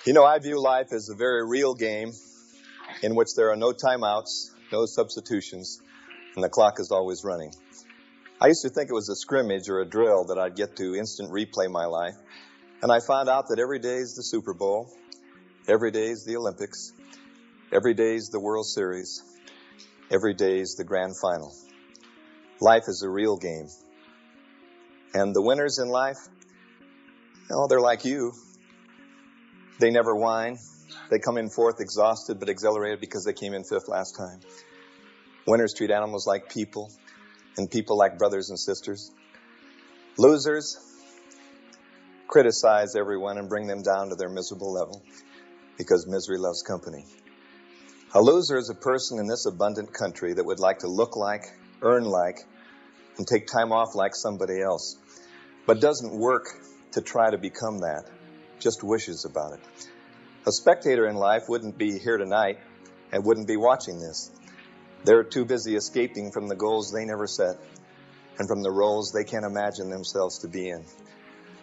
You know, I view life as a very real game in which there are no timeouts, no substitutions, and the clock is always running. I used to think it was a scrimmage or a drill that I'd get to instant replay my life, and I found out that every day is the Super Bowl, every day is the Olympics, every day is the World Series, every day is the Grand Final. Life is a real game. And the winners in life, well, they're like you. They never whine. They come in fourth exhausted but exhilarated because they came in fifth last time. Winners treat animals like people, and people like brothers and sisters. Losers criticize everyone and bring them down to their miserable level because misery loves company. A loser is a person in this abundant country that would like to look like, earn like, and take time off like somebody else, but doesn't work to try to become that, just wishes about it. A spectator in life wouldn't be here tonight and wouldn't be watching this. They're too busy escaping from the goals they never set and from the roles they can't imagine themselves to be in.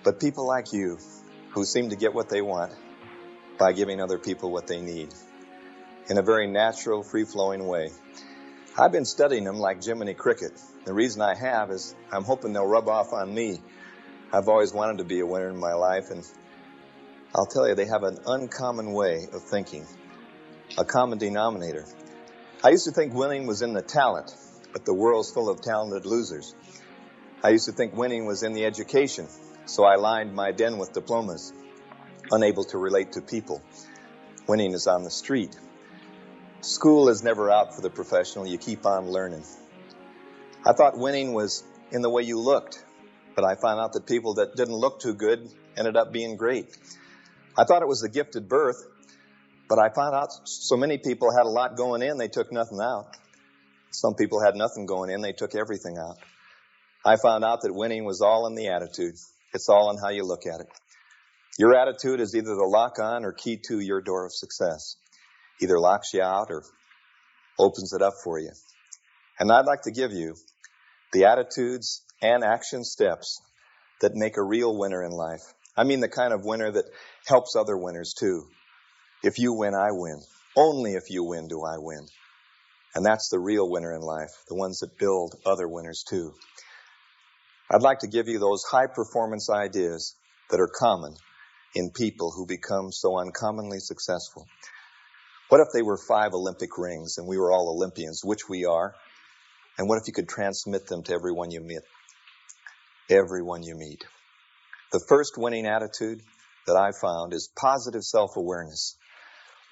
But people like you, who seem to get what they want by giving other people what they need, in a very natural, free-flowing way. I've been studying them like Jiminy Cricket. The reason I have is I'm hoping they'll rub off on me. I've always wanted to be a winner in my life, and I'll tell you, they have an uncommon way of thinking, a common denominator. I used to think winning was in the talent, but the world's full of talented losers. I used to think winning was in the education, so I lined my den with diplomas, unable to relate to people. Winning is on the street. School is never out for the professional. You keep on learning. I thought winning was in the way you looked, but I found out that people that didn't look too good ended up being great. I thought it was a gifted birth, but I found out so many people had a lot going in, they took nothing out. Some people had nothing going in, they took everything out. I found out that winning was all in the attitude. It's all in how you look at it. Your attitude is either the lock on or key to your door of success. Either locks you out or opens it up for you. And I'd like to give you the attitudes and action steps that make a real winner in life. I mean the kind of winner that helps other winners too. If you win, I win. Only if you win do I win. And that's the real winner in life, the ones that build other winners too. I'd like to give you those high-performance ideas that are common in people who become so uncommonly successful. What if they were 5 Olympic rings and we were all Olympians, which we are? And what if you could transmit them to everyone you meet? Everyone you meet. The first winning attitude that I found is positive self-awareness.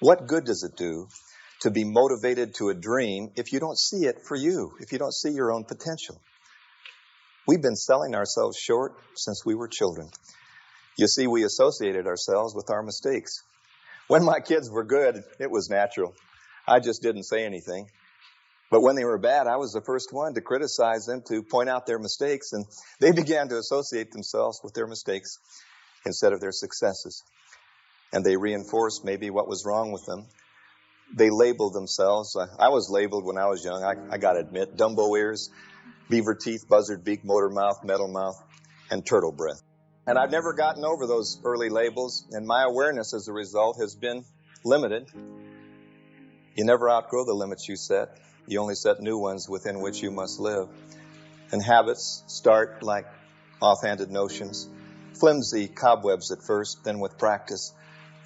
What good does it do to be motivated to a dream if you don't see it for you, if you don't see your own potential? We've been selling ourselves short since we were children. You see, we associated ourselves with our mistakes. When my kids were good, it was natural. I just didn't say anything. But when they were bad, I was the first one to criticize them, to point out their mistakes, and they began to associate themselves with their mistakes instead of their successes. And they reinforced maybe what was wrong with them. They labeled themselves. I was labeled when I was young, I got to admit, Dumbo ears, beaver teeth, buzzard beak, motor mouth, metal mouth, and turtle breath. And I've never gotten over those early labels, and my awareness as a result has been limited. You never outgrow the limits you set. You only set new ones within which you must live. And habits start like offhanded notions, flimsy cobwebs at first, then with practice,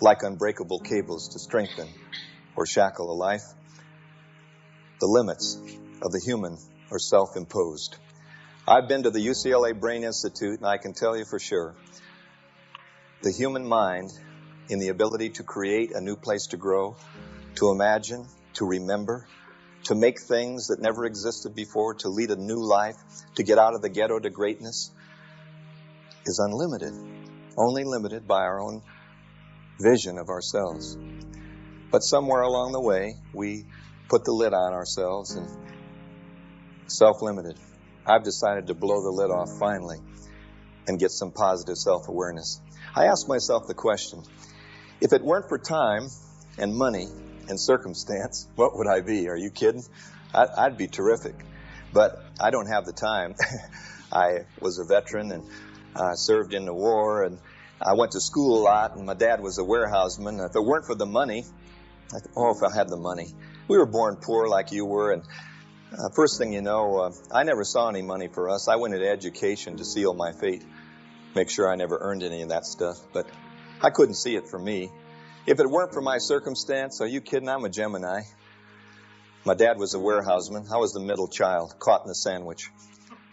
like unbreakable cables to strengthen or shackle a life. The limits of the human are self-imposed. I've been to the UCLA Brain Institute, and I can tell you for sure, the human mind, in the ability to create a new place to grow, to imagine, to remember, to make things that never existed before, to lead a new life, to get out of the ghetto to greatness, is unlimited, only limited by our own vision of ourselves. But somewhere along the way, we put the lid on ourselves and self-limited. I've decided to blow the lid off finally and get some positive self-awareness. I ask myself the question, if it weren't for time and money and circumstance, what would I be? Are you kidding? I'd be terrific. But I don't have the time. I was a veteran and served in the war, and I went to school a lot, and my dad was a warehouseman. If it weren't for the money, if I had the money. We were born poor like you were, and first thing you know, I never saw any money for us. I went into education to seal my fate, make sure I never earned any of that stuff, but I couldn't see it for me. If it weren't for my circumstance, are you kidding? I'm a Gemini. My dad was a warehouseman. I was the middle child, caught in the sandwich.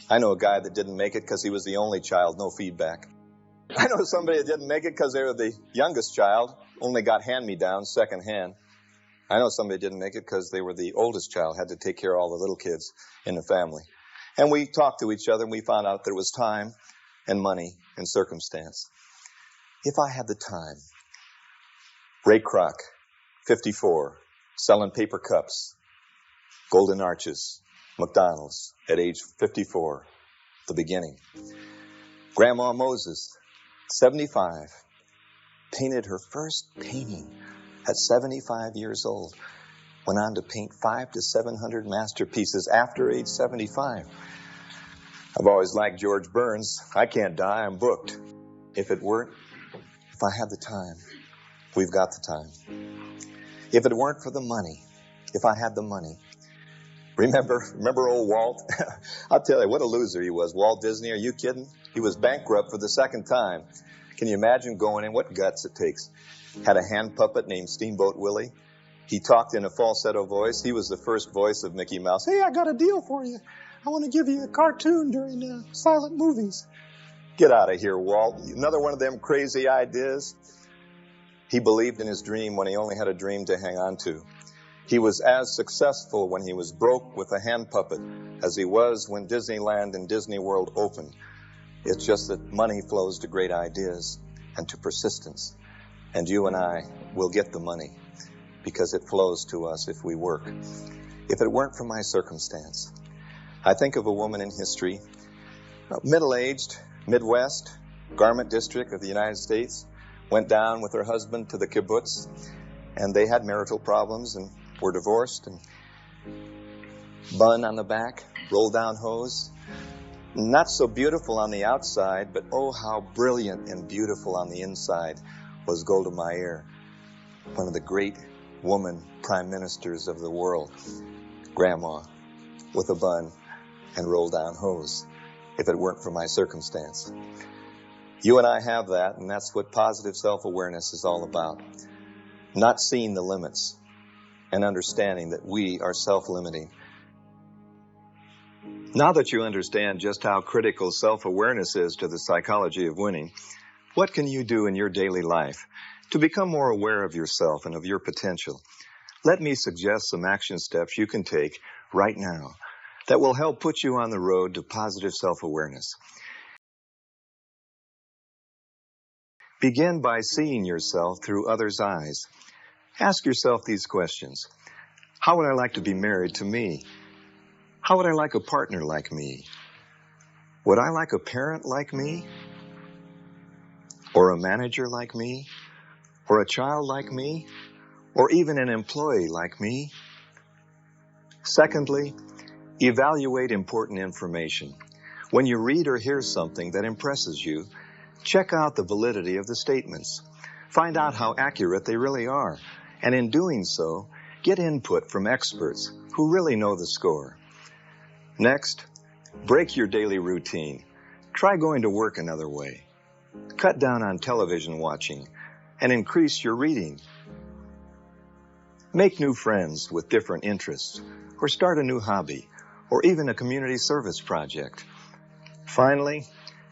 I know a guy that didn't make it because he was the only child, no feedback. I know somebody that didn't make it because they were the youngest child, only got hand-me-downs, second hand. I know somebody didn't make it because they were the oldest child, had to take care of all the little kids in the family. And we talked to each other, and we found out there was time and money and circumstance. If I had the time, Ray Kroc, 54, selling paper cups, golden arches, McDonald's at age 54, the beginning. Grandma Moses, 75, painted her first painting at 75 years old. Went on to paint 500 to 700 masterpieces after age 75. I've always liked George Burns. I can't die, I'm booked. If I had the time, we've got the time. If it weren't for the money, if I had the money. Remember old Walt? I'll tell you, what a loser he was. Walt Disney, are you kidding? He was bankrupt for the second time. Can you imagine going in? What guts it takes. Had a hand puppet named Steamboat Willie. He talked in a falsetto voice. He was the first voice of Mickey Mouse. Hey, I got a deal for you. I want to give you a cartoon during silent movies. Get out of here, Walt. Another one of them crazy ideas. He believed in his dream when he only had a dream to hang on to. He was as successful when he was broke with a hand puppet as he was when Disneyland and Disney World opened. It's just that money flows to great ideas and to persistence. And you and I will get the money because it flows to us if we work. If it weren't for my circumstance, I think of a woman in history, middle-aged, Midwest, garment district of the United States, went down with her husband to the kibbutz, and they had marital problems and were divorced, and bun on the back, roll down hose. Not so beautiful on the outside, but oh, how brilliant and beautiful on the inside was Golda Meir, one of the great woman prime ministers of the world. Grandma with a bun and roll down hose, if it weren't for my circumstance. You and I have that, and that's what positive self-awareness is all about. Not seeing the limits and understanding that we are self-limiting. Now that you understand just how critical self-awareness is to the psychology of winning, what can you do in your daily life to become more aware of yourself and of your potential? Let me suggest some action steps you can take right now that will help put you on the road to positive self-awareness. Begin by seeing yourself through others' eyes. Ask yourself these questions. How would I like to be married to me? How would I like a partner like me? Would I like a parent like me? Or a manager like me? Or a child like me? Or even an employee like me? Secondly, evaluate important information. When you read or hear something that impresses you, check out the validity of the statements. Find out how accurate they really are. And in doing so, get input from experts who really know the score. Next, break your daily routine. Try going to work another way. Cut down on television watching and increase your reading. Make new friends with different interests, or start a new hobby, or even a community service project. Finally,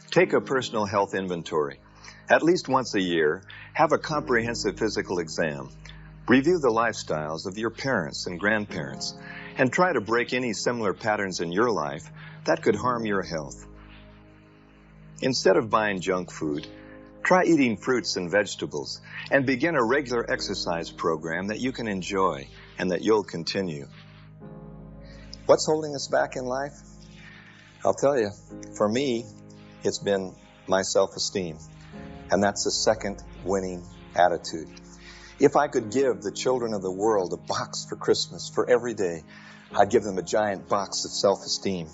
take a personal health inventory. At least once a year, have a comprehensive physical exam. Review the lifestyles of your parents and grandparents, and try to break any similar patterns in your life that could harm your health. Instead of buying junk food, try eating fruits and vegetables, and begin a regular exercise program that you can enjoy and that you'll continue. What's holding us back in life? I'll tell you, for me, it's been my self-esteem, and that's the second winning attitude. If I could give the children of the world a box for Christmas for every day, I'd give them a giant box of self-esteem,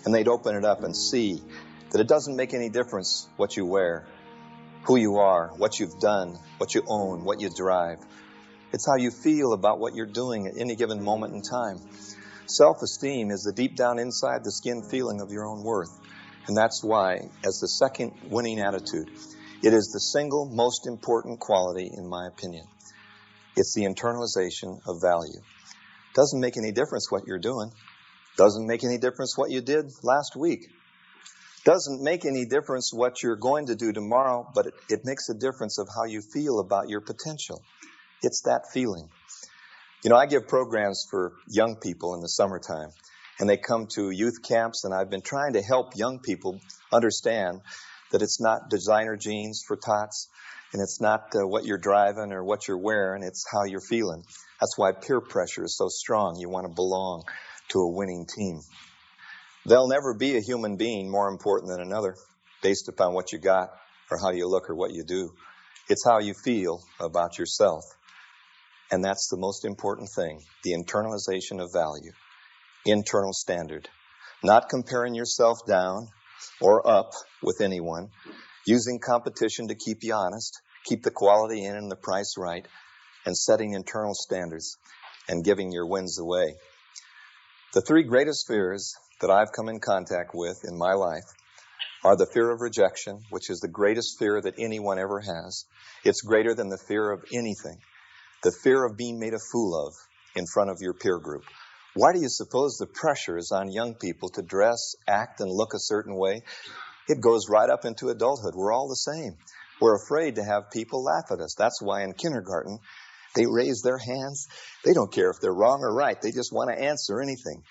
and they'd open it up and see that it doesn't make any difference what you wear. who you are, what you've done, what you own, what you drive. It's how you feel about what you're doing at any given moment in time. Self-esteem is the deep down inside the skin feeling of your own worth. And that's why, as the second winning attitude, it is the single most important quality, in my opinion. It's the internalization of value. Doesn't make any difference what you're doing. Doesn't make any difference what you did last week. Doesn't make any difference what you're going to do tomorrow, but it makes a difference of how you feel about your potential. It's that feeling. You know, I give programs for young people in the summertime, and they come to youth camps, and I've been trying to help young people understand that it's not designer jeans for tots, and it's not what you're driving or what you're wearing, it's how you're feeling. That's why peer pressure is so strong. You want to belong to a winning team. There'll never be a human being more important than another based upon what you got or how you look or what you do. It's how you feel about yourself. And that's the most important thing, the internalization of value, internal standard. Not comparing yourself down or up with anyone, using competition to keep you honest, keep the quality in and the price right, and setting internal standards and giving your wins away. The three greatest fears that I've come in contact with in my life are the fear of rejection, which is the greatest fear that anyone ever has. It's greater than the fear of anything. The fear of being made a fool of in front of your peer group. Why do you suppose the pressure is on young people to dress, act, and look a certain way? It goes right up into adulthood. We're all the same. We're afraid to have people laugh at us. That's why in kindergarten, they raise their hands. They don't care if they're wrong or right. They just want to answer anything.